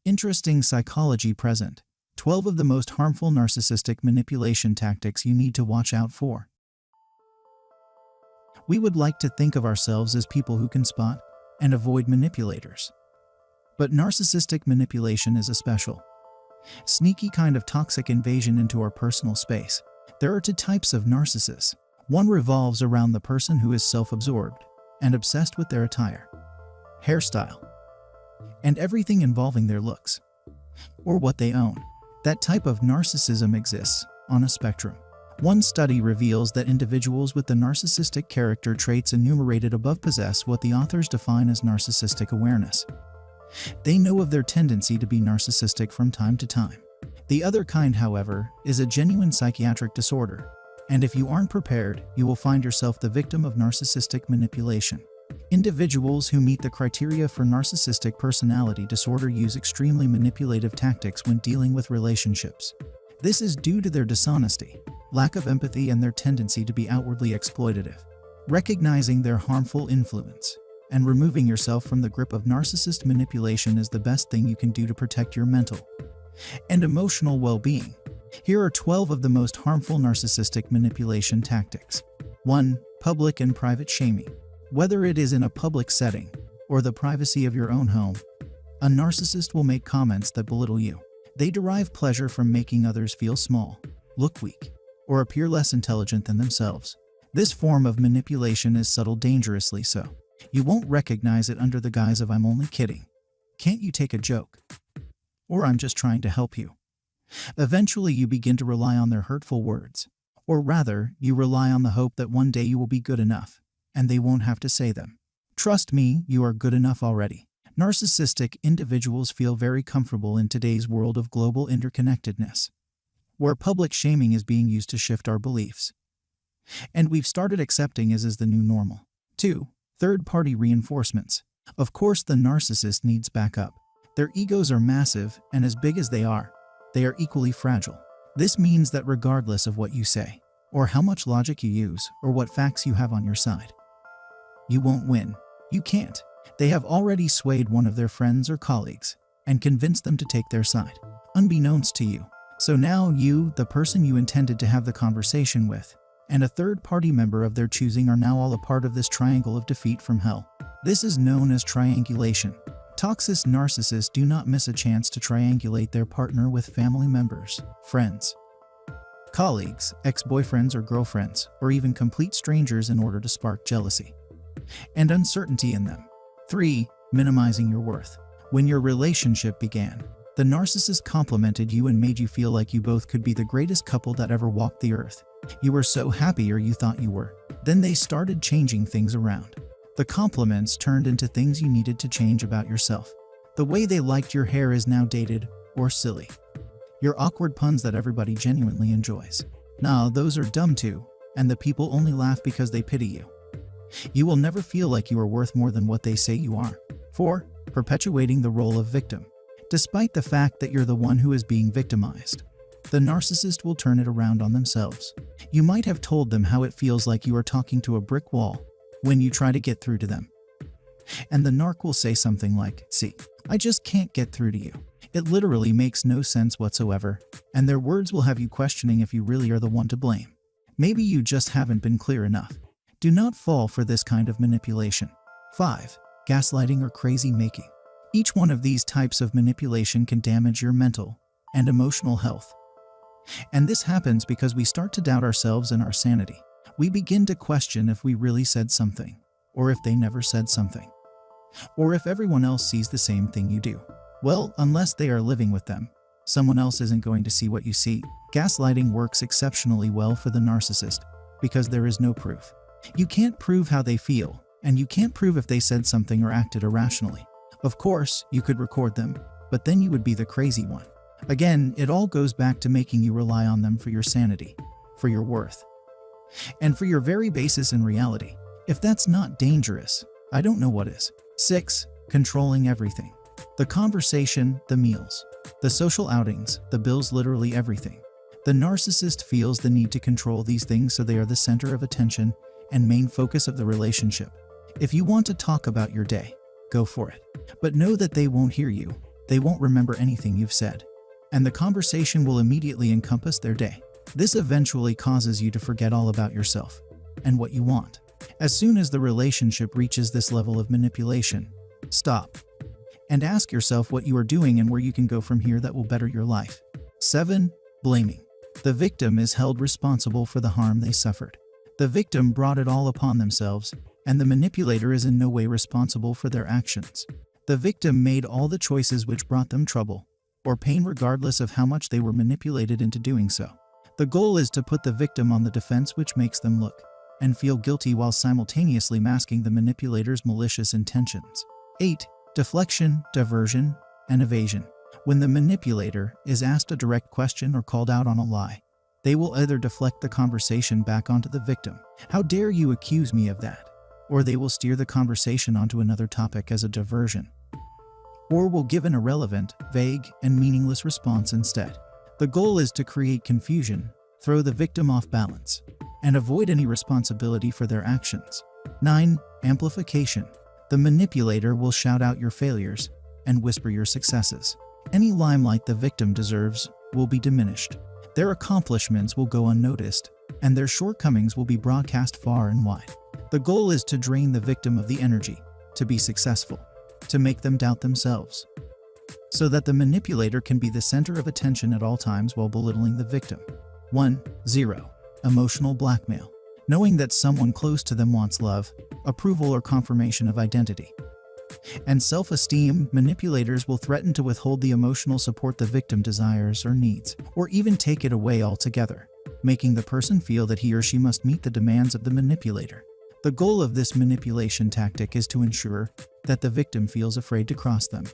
Interesting psychology present. 12 of the most harmful narcissistic manipulation tactics you need to watch out for. We would like to think of ourselves as people who can spot and avoid manipulators. But narcissistic manipulation is a special, sneaky kind of toxic invasion into our personal space. There are two types of narcissists. One revolves around the person who is self-absorbed and obsessed with their attire, hairstyle, and everything involving their looks, or what they own. That type of narcissism exists on a spectrum. One study reveals that individuals with the narcissistic character traits enumerated above possess what the authors define as narcissistic awareness. They know of their tendency to be narcissistic from time to time. The other kind, however, is a genuine psychiatric disorder, and if you aren't prepared, you will find yourself the victim of narcissistic manipulation. Individuals who meet the criteria for narcissistic personality disorder use extremely manipulative tactics when dealing with relationships. This is due to their dishonesty, lack of empathy, and their tendency to be outwardly exploitative. Recognizing their harmful influence and removing yourself from the grip of narcissist manipulation is the best thing you can do to protect your mental and emotional well-being. Here are 12 of the most harmful narcissistic manipulation tactics. 1. Public and private shaming. Whether it is in a public setting or the privacy of your own home, a narcissist will make comments that belittle you. They derive pleasure from making others feel small, look weak, or appear less intelligent than themselves. This form of manipulation is subtle, dangerously so. You won't recognize it under the guise of "I'm only kidding," "Can't you take a joke?" or "I'm just trying to help you." Eventually, you begin to rely on their hurtful words, or rather, you rely on the hope that one day you will be good enough, and they won't have to say them. Trust me, you are good enough already. Narcissistic individuals feel very comfortable in today's world of global interconnectedness, where public shaming is being used to shift our beliefs, and we've started accepting as is the new normal. 2. Third-party reinforcements. Of course, the narcissist needs backup. Their egos are massive, and as big as they are equally fragile. This means that regardless of what you say, or how much logic you use, or what facts you have on your side, you won't win. You can't. They have already swayed one of their friends or colleagues and convinced them to take their side, unbeknownst to you. So now you, the person you intended to have the conversation with, and a third-party member of their choosing are now all a part of this triangle of defeat from hell. This is known as triangulation. Toxic narcissists do not miss a chance to triangulate their partner with family members, friends, colleagues, ex-boyfriends or girlfriends, or even complete strangers in order to spark jealousy and uncertainty in them. 3. Minimizing your worth. When your relationship began, the narcissist complimented you and made you feel like you both could be the greatest couple that ever walked the earth. You were so happy, or you thought you were. Then they started changing things around. The compliments turned into things you needed to change about yourself. The way they liked your hair is now dated or silly. Your awkward puns that everybody genuinely enjoys. Nah, those are dumb too, and the people only laugh because they pity you. You will never feel like you are worth more than what they say you are. 4. Perpetuating the role of victim. Despite the fact that you're the one who is being victimized, the narcissist will turn it around on themselves. You might have told them how it feels like you are talking to a brick wall when you try to get through to them, and the narc will say something like, "See, I just can't get through to you." It literally makes no sense whatsoever, and their words will have you questioning if you really are the one to blame. Maybe you just haven't been clear enough. Do not fall for this kind of manipulation. 5. Gaslighting or crazy making. Each one of these types of manipulation can damage your mental and emotional health. And this happens because we start to doubt ourselves and our sanity. We begin to question if we really said something, or if they never said something, or if everyone else sees the same thing you do. Well, unless they are living with them, someone else isn't going to see what you see. Gaslighting works exceptionally well for the narcissist because there is no proof. You can't prove how they feel, and you can't prove if they said something or acted irrationally. Of course, you could record them, but then you would be the crazy one. Again, it all goes back to making you rely on them for your sanity, for your worth, and for your very basis in reality. If that's not dangerous, I don't know what is. 6. Controlling everything. The conversation, the meals, the social outings, the bills, literally everything. The narcissist feels the need to control these things so they are the center of attention and main focus of the relationship. If you want to talk about your day, go for it. But know that they won't hear you, they won't remember anything you've said, and the conversation will immediately encompass their day. This eventually causes you to forget all about yourself and what you want. As soon as the relationship reaches this level of manipulation, stop and ask yourself what you are doing and where you can go from here that will better your life. 7. Blaming. The victim is held responsible for the harm they suffered. The victim brought it all upon themselves, and the manipulator is in no way responsible for their actions. The victim made all the choices which brought them trouble or pain, regardless of how much they were manipulated into doing so. The goal is to put the victim on the defense, which makes them look and feel guilty while simultaneously masking the manipulator's malicious intentions. 8. Deflection, diversion, and evasion. When the manipulator is asked a direct question or called out on a lie, they will either deflect the conversation back onto the victim, "How dare you accuse me of that?" Or they will steer the conversation onto another topic as a diversion, or will give an irrelevant, vague, and meaningless response instead. The goal is to create confusion, throw the victim off balance, and avoid any responsibility for their actions. 9. Amplification. The manipulator will shout out your failures and whisper your successes. Any limelight the victim deserves will be diminished. Their accomplishments will go unnoticed, and their shortcomings will be broadcast far and wide. The goal is to drain the victim of the energy to be successful, to make them doubt themselves, so that the manipulator can be the center of attention at all times while belittling the victim. 1.0. Emotional blackmail. Knowing that someone close to them wants love, approval, or confirmation of identity and self-esteem, manipulators will threaten to withhold the emotional support the victim desires or needs, or even take it away altogether, making the person feel that he or she must meet the demands of the manipulator. The goal of this manipulation tactic is to ensure that the victim feels afraid to cross them,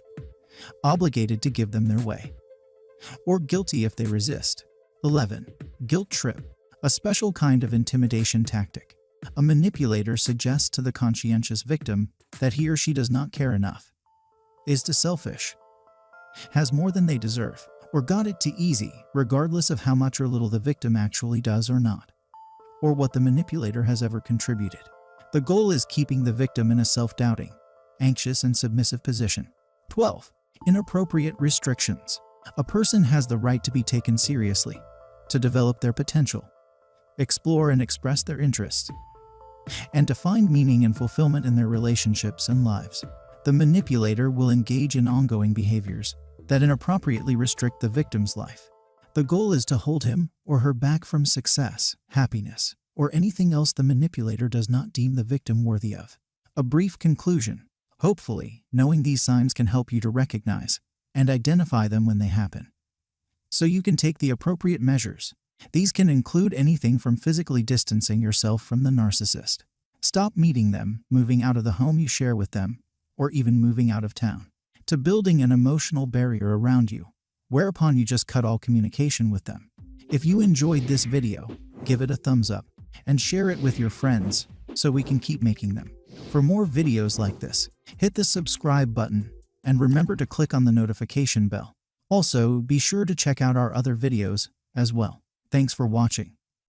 obligated to give them their way, or guilty if they resist. 11. Guilt trip. A special kind of intimidation tactic. A manipulator suggests to the conscientious victim that he or she does not care enough, is too selfish, has more than they deserve, or got it too easy, regardless of how much or little the victim actually does or not, or what the manipulator has ever contributed. The goal is keeping the victim in a self-doubting, anxious, and submissive position. 12. Inappropriate restrictions. A person has the right to be taken seriously, to develop their potential, explore and express their interests, and to find meaning and fulfillment in their relationships and lives. The manipulator will engage in ongoing behaviors that inappropriately restrict the victim's life. The goal is to hold him or her back from success, happiness, or anything else the manipulator does not deem the victim worthy of. A brief conclusion. Hopefully, knowing these signs can help you to recognize and identify them when they happen, so you can take the appropriate measures. These can include anything from physically distancing yourself from the narcissist, stop meeting them, moving out of the home you share with them, or even moving out of town, to building an emotional barrier around you, whereupon you just cut all communication with them. If you enjoyed this video, give it a thumbs up and share it with your friends so we can keep making them. For more videos like this, hit the subscribe button and remember to click on the notification bell. Also, be sure to check out our other videos as well. Thanks for watching.